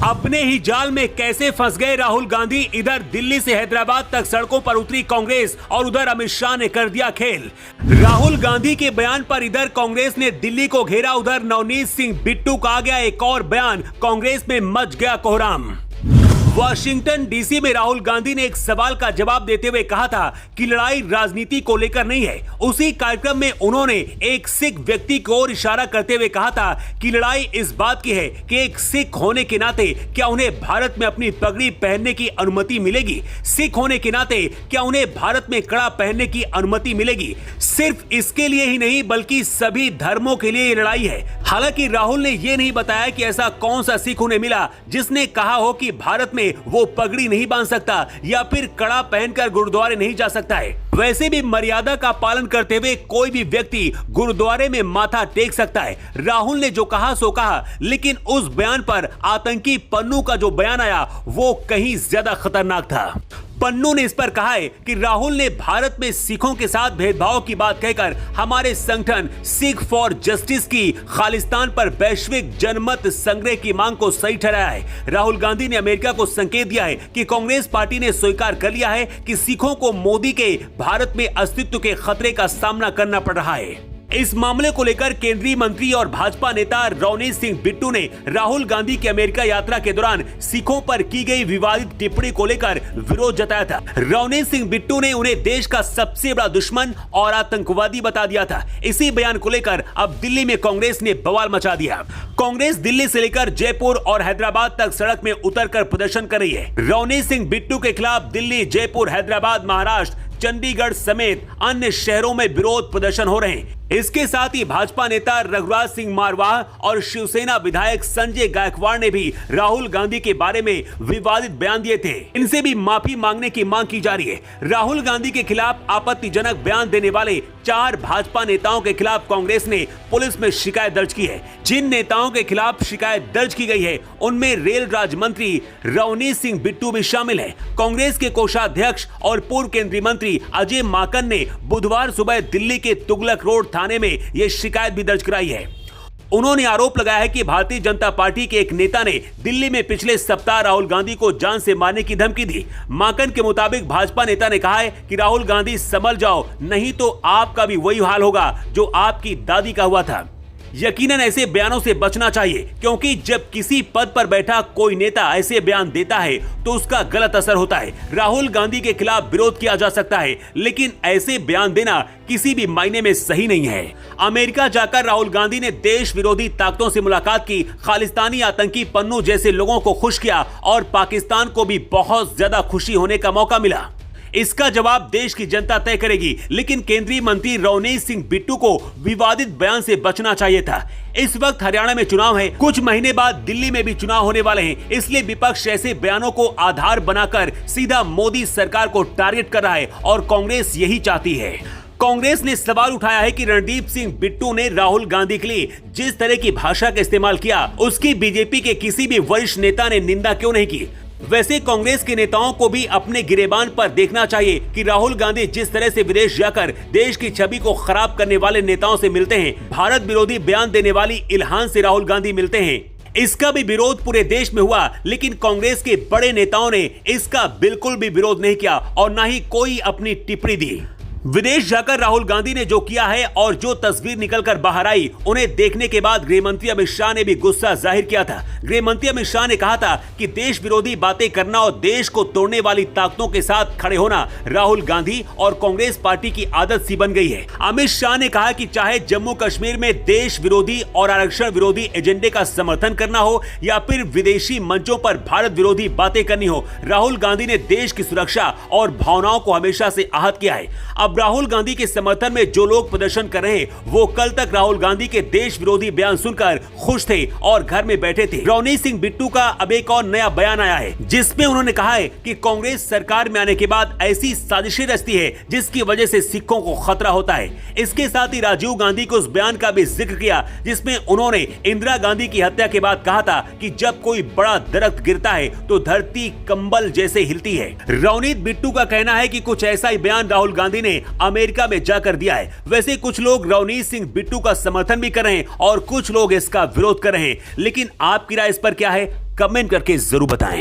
अपने ही जाल में कैसे फंस गए राहुल गांधी। इधर दिल्ली से हैदराबाद तक सड़कों पर उतरी कांग्रेस और उधर अमित शाह ने कर दिया खेल। राहुल गांधी के बयान पर इधर कांग्रेस ने दिल्ली को घेरा, उधर नवनीत सिंह बिट्टू का आ गया एक और बयान। कांग्रेस में मच गया कोहराम। वाशिंगटन डीसी में राहुल गांधी ने एक सवाल का जवाब देते हुए कहा था कि लड़ाई राजनीति को लेकर नहीं है। उसी कार्यक्रम में उन्होंने एक सिख व्यक्ति की ओर इशारा करते हुए कहा था कि लड़ाई इस बात की है कि एक सिख होने के नाते क्या उन्हें भारत में अपनी पगड़ी पहनने की अनुमति मिलेगी। सिख होने के नाते क्या उन्हें भारत में कड़ा पहनने की अनुमति मिलेगी। सिर्फ इसके लिए ही नहीं बल्कि सभी धर्मों के लिए ये लड़ाई है। हालांकि राहुल ने यह नहीं बताया कि ऐसा कौन सा सिख उन्हें मिला जिसने कहा हो कि भारत में वो पगड़ी नहीं बांध सकता या फिर कड़ा पहनकर गुरुद्वारे नहीं जा सकता है। वैसे भी मर्यादा का पालन करते हुए कोई भी व्यक्ति गुरुद्वारे में माथा टेक सकता है। राहुल ने जो कहा सो कहा, लेकिन उस बयान पर आतंकी पन्नू का जो बयान आया वो कहीं ज्यादा खतरनाक था। पन्नू ने इस पर कहा है कि राहुल ने भारत में सिखों के साथ भेदभाव की बात कहकर हमारे संगठन सिख फॉर जस्टिस की खालिस्तान पर वैश्विक जनमत संग्रह की मांग को सही ठहराया है। राहुल गांधी ने अमेरिका को संकेत दिया है कि कांग्रेस पार्टी ने स्वीकार कर लिया है कि सिखों को मोदी के भारत में अस्तित्व के खतरे का सामना करना पड़ रहा है। इस मामले को लेकर केंद्रीय मंत्री और भाजपा नेता नवनीत सिंह बिट्टू ने राहुल गांधी की अमेरिका यात्रा के दौरान सिखों पर की गई विवादित टिप्पणी को लेकर विरोध जताया था। नवनीत सिंह बिट्टू ने उन्हें देश का सबसे बड़ा दुश्मन और आतंकवादी बता दिया था। इसी बयान को लेकर अब दिल्ली में कांग्रेस ने बवाल मचा दिया। कांग्रेस दिल्ली से लेकर जयपुर और हैदराबाद तक सड़क में उतरकर प्रदर्शन कर रही है। नवनीत सिंह बिट्टू के खिलाफ दिल्ली, जयपुर, हैदराबाद, महाराष्ट्र, चंडीगढ़ समेत अन्य शहरों में विरोध प्रदर्शन हो रहे हैं। इसके साथ ही भाजपा नेता रघुराज सिंह मारवाह और शिवसेना विधायक संजय गायकवाड़ ने भी राहुल गांधी के बारे में विवादित बयान दिए थे। इनसे भी माफी मांगने की मांग की जा रही है। राहुल गांधी के खिलाफ आपत्तिजनक बयान देने वाले 4 भाजपा नेताओं के खिलाफ कांग्रेस ने पुलिस में शिकायत दर्ज की है। जिन नेताओं के खिलाफ शिकायत दर्ज की गई है उनमें रेल राज्य मंत्री नवनीत सिंह बिट्टू भी शामिल है। कांग्रेस के कोषाध्यक्ष और पूर्व केंद्रीय मंत्री अजय माकन ने बुधवार सुबह दिल्ली के तुगलक रोड थाने में यह शिकायत भी दर्ज कराई है। उन्होंने आरोप लगाया है कि भारतीय जनता पार्टी के एक नेता ने दिल्ली में पिछले सप्ताह राहुल गांधी को जान से मारने की धमकी दी। माकन के मुताबिक भाजपा नेता ने कहा है कि राहुल गांधी संभल जाओ, नहीं तो आपका भी वही हाल होगा जो आपकी दादी का हुआ था। यकीनन ऐसे बयानों से बचना चाहिए, क्योंकि जब किसी पद पर बैठा कोई नेता ऐसे बयान देता है तो उसका गलत असर होता है। राहुल गांधी के खिलाफ विरोध किया जा सकता है, लेकिन ऐसे बयान देना किसी भी मायने में सही नहीं है। अमेरिका जाकर राहुल गांधी ने देश विरोधी ताकतों से मुलाकात की, खालिस्तानी आतंकी पन्नू जैसे लोगों को खुश किया और पाकिस्तान को भी बहुत ज्यादा खुशी होने का मौका मिला। इसका जवाब देश की जनता तय करेगी, लेकिन केंद्रीय मंत्री नवनीत सिंह बिट्टू को विवादित बयान से बचना चाहिए था। इस वक्त हरियाणा में चुनाव है, कुछ महीने बाद दिल्ली में भी चुनाव होने वाले हैं, इसलिए विपक्ष ऐसे बयानों को आधार बनाकर सीधा मोदी सरकार को टारगेट कर रहा है और कांग्रेस यही चाहती है। कांग्रेस ने सवाल उठाया है कि रणदीप सिंह बिट्टू ने राहुल गांधी के लिए जिस तरह की भाषा का इस्तेमाल किया उसकी बीजेपी के किसी भी वरिष्ठ नेता ने निंदा क्यों नहीं की। वैसे कांग्रेस के नेताओं को भी अपने गिरेबान पर देखना चाहिए कि राहुल गांधी जिस तरह से विदेश जाकर देश की छवि को खराब करने वाले नेताओं से मिलते हैं, भारत विरोधी बयान देने वाली इल्हान से राहुल गांधी मिलते हैं, इसका भी विरोध पूरे देश में हुआ, लेकिन कांग्रेस के बड़े नेताओं ने इसका बिल्कुल भी विरोध नहीं किया और न ही कोई अपनी टिप्पणी दी। विदेश जाकर राहुल गांधी ने जो किया है और जो तस्वीर निकलकर बाहर आई, उन्हें देखने के बाद गृह मंत्री अमित शाह ने भी गुस्सा जाहिर किया था। गृह मंत्री अमित शाह ने कहा था कि देश विरोधी बातें करना और देश को तोड़ने वाली ताकतों के साथ खड़े होना राहुल गांधी और कांग्रेस पार्टी की आदत सी बन गई है। अमित शाह ने कहा कि चाहे जम्मू कश्मीर में देश विरोधी और आरक्षण विरोधी एजेंडे का समर्थन करना हो या फिर विदेशी मंचों पर भारत विरोधी बातें करनी हो, राहुल गांधी ने देश की सुरक्षा और भावनाओं को हमेशा से आहत किया है। अब राहुल गांधी के समर्थन में जो लोग प्रदर्शन कर रहे हैं वो कल तक राहुल गांधी के देश विरोधी बयान सुनकर खुश थे और घर में बैठे थे। नवनीत सिंह बिट्टू का अब एक और नया बयान आया है जिसमें उन्होंने कहा है कि कांग्रेस सरकार में आने के बाद ऐसी साजिशें रचती है जिसकी वजह से सिखों को खतरा होता है। इसके साथ ही राजीव गांधी को उस बयान का भी जिक्र किया जिसमें उन्होंने इंदिरा गांधी की हत्या के बाद कहा था कि जब कोई बड़ा दरख्त गिरता है तो धरती कंबल जैसे हिलती है। नवनीत बिट्टू का कहना है कि कुछ ऐसा ही बयान राहुल गांधी ने अमेरिका में जाकर दिया है। वैसे कुछ लोग नवनीत सिंह बिट्टू का समर्थन भी कर रहे हैं और कुछ लोग इसका विरोध कर रहे हैं, लेकिन आपकी राय इस पर क्या है कमेंट करके जरूर बताएं।